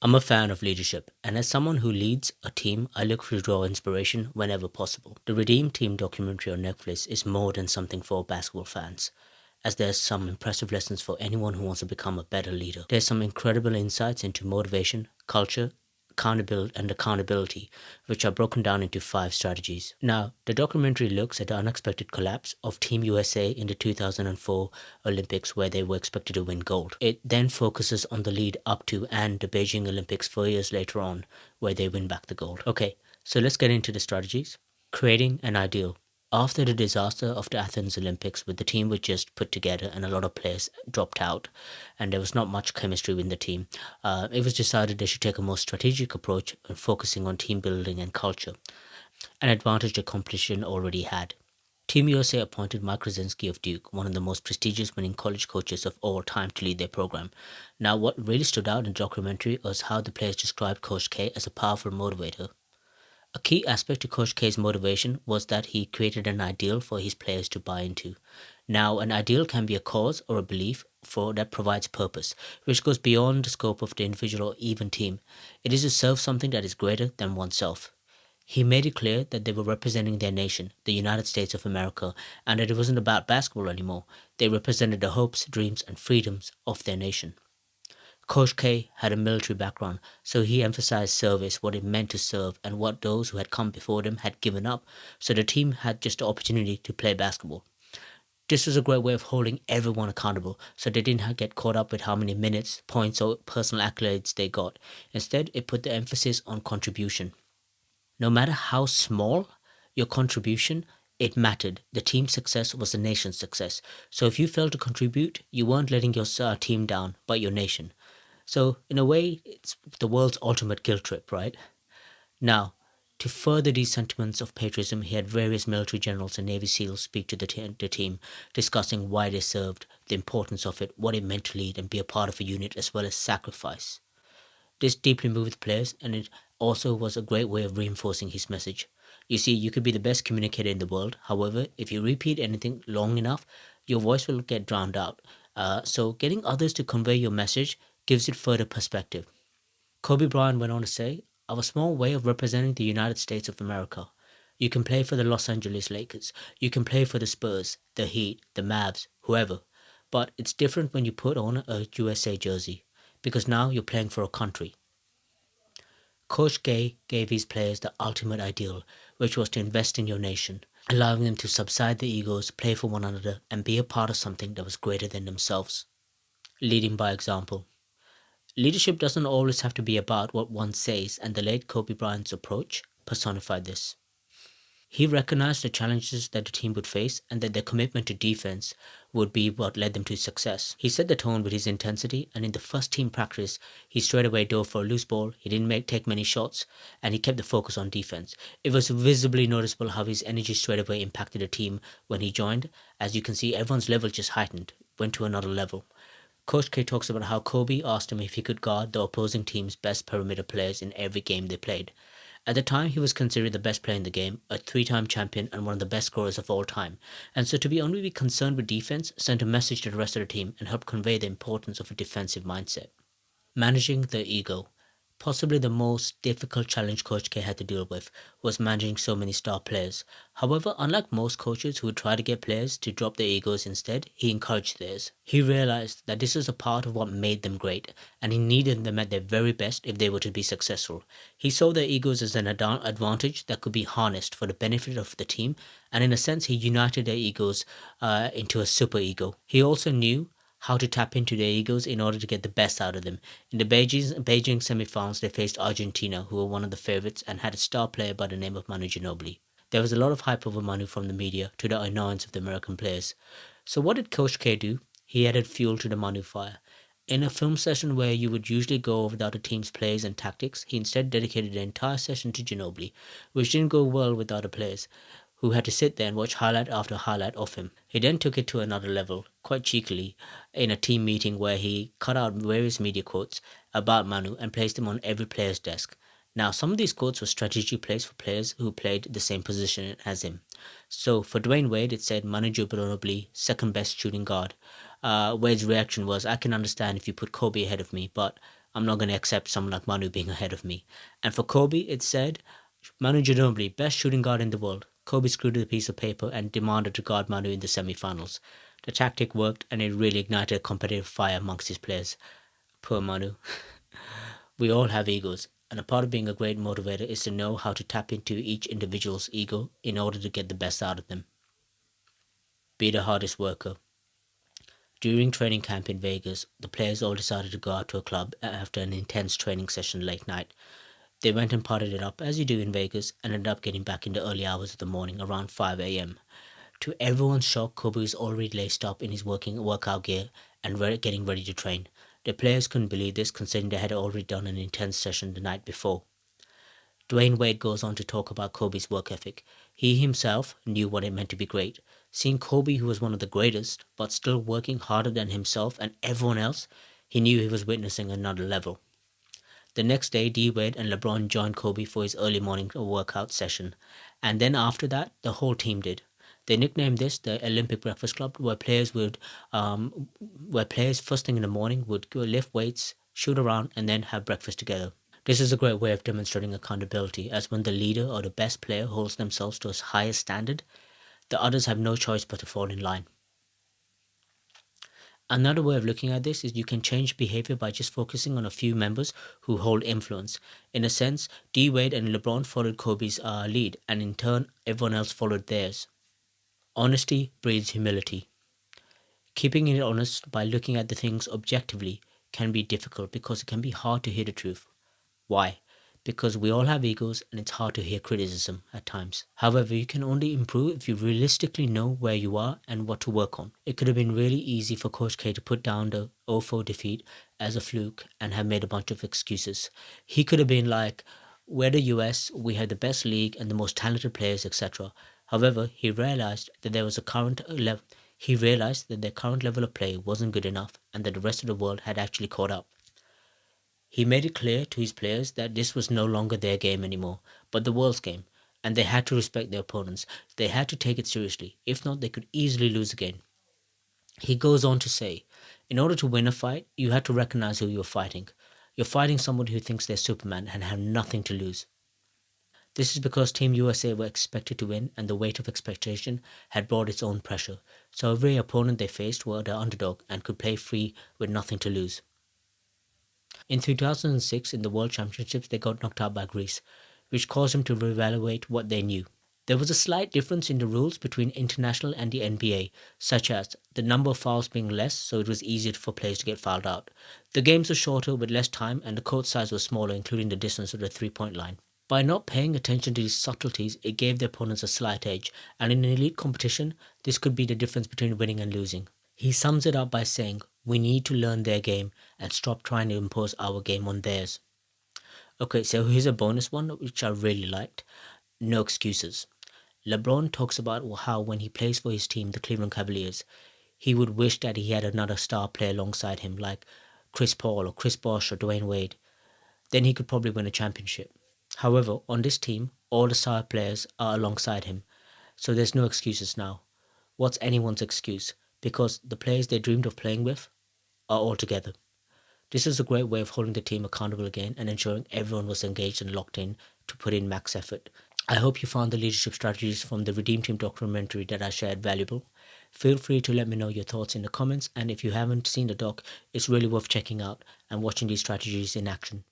I'm a fan of leadership, and as someone who leads a team, I look to draw inspiration whenever possible. The Redeem Team documentary on Netflix is more than something for basketball fans, as there's some impressive lessons for anyone who wants to become a better leader. There's some incredible insights into motivation, culture, accountability, which are broken down into 5 strategies. Now, the documentary looks at the unexpected collapse of Team USA in the 2004 Olympics, where they were expected to win gold. It then focuses on the lead up to and the Beijing Olympics 4 years later on, where they win back the gold. Okay, so let's get into the strategies. Creating an ideal. After the disaster of the Athens Olympics, with the team was just put together and a lot of players dropped out, and there was not much chemistry within the team, it was decided they should take a more strategic approach and focusing on team building and culture, an advantage the competition already had. Team USA appointed Mike Krasinski of Duke, one of the most prestigious winning college coaches of all time, to lead their program. Now, what really stood out in the documentary was how the players described Coach K as a powerful motivator. A key aspect to Coach K's motivation was that he created an ideal for his players to buy into. Now, an ideal can be a cause or a belief for that provides purpose, which goes beyond the scope of the individual or even team. It is to serve something that is greater than oneself. He made it clear that they were representing their nation, the United States of America, and that it wasn't about basketball anymore. They represented the hopes, dreams, and freedoms of their nation. Coach K had a military background, so he emphasized service, what it meant to serve, and what those who had come before them had given up, so the team had just the opportunity to play basketball. This was a great way of holding everyone accountable, so they didn't get caught up with how many minutes, points, or personal accolades they got. Instead, it put the emphasis on contribution. No matter how small your contribution, it mattered. The team's success was the nation's success. So if you failed to contribute, you weren't letting your team down, but your nation. So, in a way, it's the world's ultimate guilt trip, right? Now, to further these sentiments of patriotism, he had various military generals and Navy SEALs speak to the team, discussing why they served, the importance of it, what it meant to lead and be a part of a unit, as well as sacrifice. This deeply moved the players, and it also was a great way of reinforcing his message. You see, you could be the best communicator in the world. However, if you repeat anything long enough, your voice will get drowned out. So, getting others to convey your message gives it further perspective. Kobe Bryant went on to say, "Of a small way of representing the United States of America. You can play for the Los Angeles Lakers. You can play for the Spurs, the Heat, the Mavs, whoever. But it's different when you put on a USA jersey, because now you're playing for a country." Coach K gave his players the ultimate ideal, which was to invest in your nation, allowing them to subside their egos, play for one another, and be a part of something that was greater than themselves. Leading by example. Leadership doesn't always have to be about what one says, and the late Kobe Bryant's approach personified this. He recognized the challenges that the team would face and that their commitment to defense would be what led them to success. He set the tone with his intensity, and in the first team practice, he straight away dove for a loose ball. He didn't take many shots, and he kept the focus on defense. It was visibly noticeable how his energy straight away impacted the team when he joined. As you can see, everyone's level just heightened, went to another level. Coach K talks about how Kobe asked him if he could guard the opposing team's best perimeter players in every game they played. At the time, he was considered the best player in the game, a 3-time champion, and one of the best scorers of all time. And so to be only concerned with defense sent a message to the rest of the team and helped convey the importance of a defensive mindset. Managing the ego. Possibly the most difficult challenge Coach K had to deal with was managing so many star players. However, unlike most coaches who would try to get players to drop their egos instead, he encouraged theirs. He realized that this was a part of what made them great, and he needed them at their very best if they were to be successful. He saw their egos as an advantage that could be harnessed for the benefit of the team, and in a sense, he united their egos into a super ego. He also knew how to tap into their egos in order to get the best out of them. In the Beijing semi-finals, they faced Argentina, who were one of the favorites and had a star player by the name of Manu Ginobili. There was a lot of hype over Manu from the media, to the annoyance of the American players. So what did Coach K do? He added fuel to the Manu fire. In a film session where you would usually go over the other team's plays and tactics, he instead dedicated the entire session to Ginobili, which didn't go well with the other players, who had to sit there and watch highlight after highlight of him. He then took it to another level, quite cheekily, in a team meeting where he cut out various media quotes about Manu and placed them on every player's desk. Now, some of these quotes were strategic plays for players who played the same position as him. So, for Dwayne Wade, it said Manu Ginobili, second best shooting guard. Wade's reaction was, "I can understand if you put Kobe ahead of me, but I'm not going to accept someone like Manu being ahead of me. And for Kobe, it said, Manu Ginobili, best shooting guard in the world. Kobe screwed a piece of paper and demanded to guard Manu in the semi-finals. The tactic worked and it really ignited a competitive fire amongst his players. Poor Manu. We all have egos, and a part of being a great motivator is to know how to tap into each individual's ego in order to get the best out of them. Be the hardest worker. During training camp in Vegas, the players all decided to go out to a club after an intense training session late night. They went and partied it up as you do in Vegas and ended up getting back in the early hours of the morning around 5 a.m. To everyone's shock, Kobe was already laced up in his workout gear and getting ready to train. The players couldn't believe this, considering they had already done an intense session the night before. Dwayne Wade goes on to talk about Kobe's work ethic. He himself knew what it meant to be great. Seeing Kobe, who was one of the greatest, but still working harder than himself and everyone else, he knew he was witnessing another level. The next day, D Wade and LeBron joined Kobe for his early morning workout session, and then after that, the whole team did. They nicknamed this the Olympic Breakfast Club, where players first thing in the morning would go lift weights, shoot around, and then have breakfast together. This is a great way of demonstrating accountability, as when the leader or the best player holds themselves to a higher standard, the others have no choice but to fall in line. Another way of looking at this is you can change behavior by just focusing on a few members who hold influence. In a sense, D Wade and LeBron followed Kobe's lead, and in turn, everyone else followed theirs. Honesty breeds humility. Keeping it honest by looking at the things objectively can be difficult because it can be hard to hear the truth. Why? Because we all have egos and it's hard to hear criticism at times. However, you can only improve if you realistically know where you are and what to work on. It could have been really easy for Coach K to put down the 0-4 defeat as a fluke and have made a bunch of excuses. He could have been like, we're the US, we have the best league and the most talented players, etc. However, he realized that their current level of play wasn't good enough and that the rest of the world had actually caught up. He made it clear to his players that this was no longer their game anymore, but the world's game, and they had to respect their opponents. They had to take it seriously. If not, they could easily lose again. He goes on to say, in order to win a fight, you have to recognize who you're fighting. You're fighting someone who thinks they're Superman and have nothing to lose. This is because Team USA were expected to win and the weight of expectation had brought its own pressure, so every opponent they faced were the underdog and could play free with nothing to lose. In 2006, in the World Championships, they got knocked out by Greece, which caused them to reevaluate what they knew. There was a slight difference in the rules between international and the NBA, such as the number of fouls being less, so it was easier for players to get fouled out. The games were shorter with less time, and the court size was smaller, including the distance of the three-point line. By not paying attention to these subtleties, it gave their opponents a slight edge, and in an elite competition, this could be the difference between winning and losing. He sums it up by saying, we need to learn their game and stop trying to impose our game on theirs. Okay, so here's a bonus one, which I really liked. No excuses. LeBron talks about how when he plays for his team, the Cleveland Cavaliers, he would wish that he had another star player alongside him, like Chris Paul or Chris Bosh or Dwayne Wade. Then he could probably win a championship. However, on this team, all the star players are alongside him, so there's no excuses now. What's anyone's excuse? Because the players they dreamed of playing with are all together. This is a great way of holding the team accountable again and ensuring everyone was engaged and locked in to put in max effort. I hope you found the leadership strategies from the Redeem Team documentary that I shared valuable. Feel free to let me know your thoughts in the comments, and if you haven't seen the doc, it's really worth checking out and watching these strategies in action.